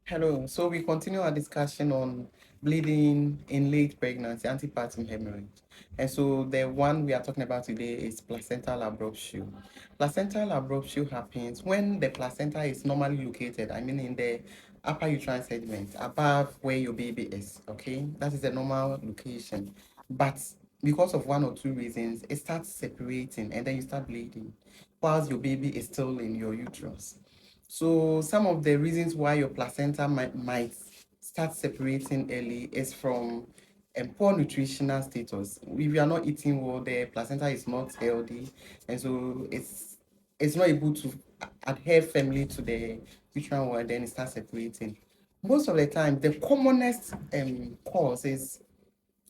Hello. So we continue our discussion on bleeding in late pregnancy, antepartum hemorrhage. And so the one we are talking about today is placental abruption. Placental abruption happens when the placenta is normally located, I mean in the upper uterine segment, above where your baby is. Okay, that is the normal location. But because of one or two reasons, it starts separating and then you start bleeding whilst your baby is still in your uterus. So some of the reasons why your placenta might start separating early is from poor nutritional status. If you are not eating well, the placenta is not healthy, and so it's not able to adhere firmly to the uterine wall, and then it starts separating. Most of the time, the commonest cause is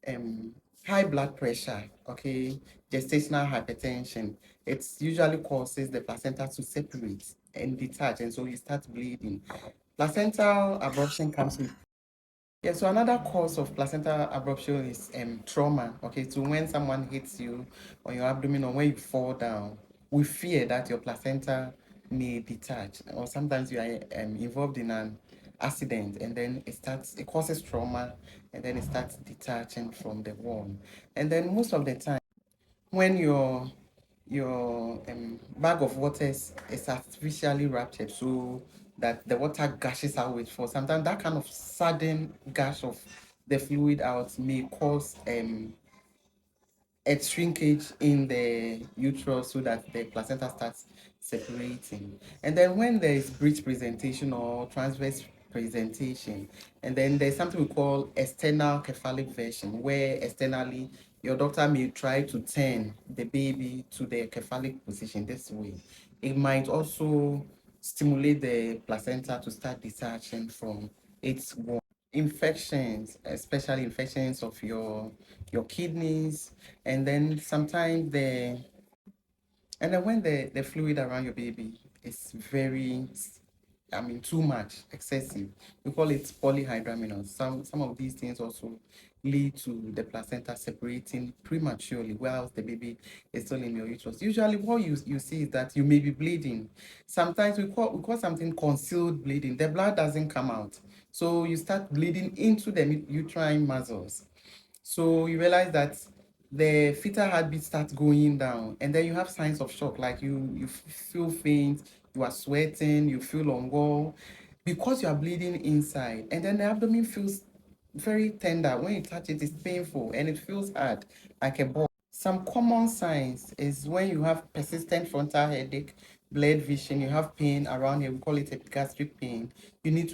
um high blood pressure, okay, gestational hypertension. It usually causes the placenta to separate and detach, and so you start bleeding. Placental abruption comes with, yeah, so another cause of placental abruption is trauma. Okay, so when someone hits you on your abdomen or when you fall down, we fear that your placenta may detach, or sometimes you are involved in an accident and then it causes trauma and then it starts detaching from the wall. And then most of the time, when your bag of waters is artificially ruptured so that the water gushes out with force. Sometimes that kind of sudden gush of the fluid out may cause a shrinkage in the uterus so that the placenta starts separating. And then when there is breech presentation or transverse presentation, and then there's something we call external cephalic version, where externally your doctor may try to turn the baby to the cephalic position this way. It might also stimulate the placenta to start detaching from its wall. Infections, especially infections of your kidneys, and then sometimes when the fluid around your baby is very, I mean, too much, excessive, we call it polyhydramnios. Some of these things also lead to the placenta separating prematurely whilst the baby is still in your uterus. Usually, what you see is that you may be bleeding. Sometimes we call something concealed bleeding. The blood doesn't come out, so you start bleeding into the uterine muscles. So you realize that the fetal heartbeat starts going down, and then you have signs of shock, like you feel faint, you are sweating, you feel unwell because you are bleeding inside, and then the abdomen feels very tender. When you touch it, it's painful and it feels hard, like a ball. Some common signs is when you have persistent frontal headache, blurred vision, you have pain around here, we call it epigastric pain. You need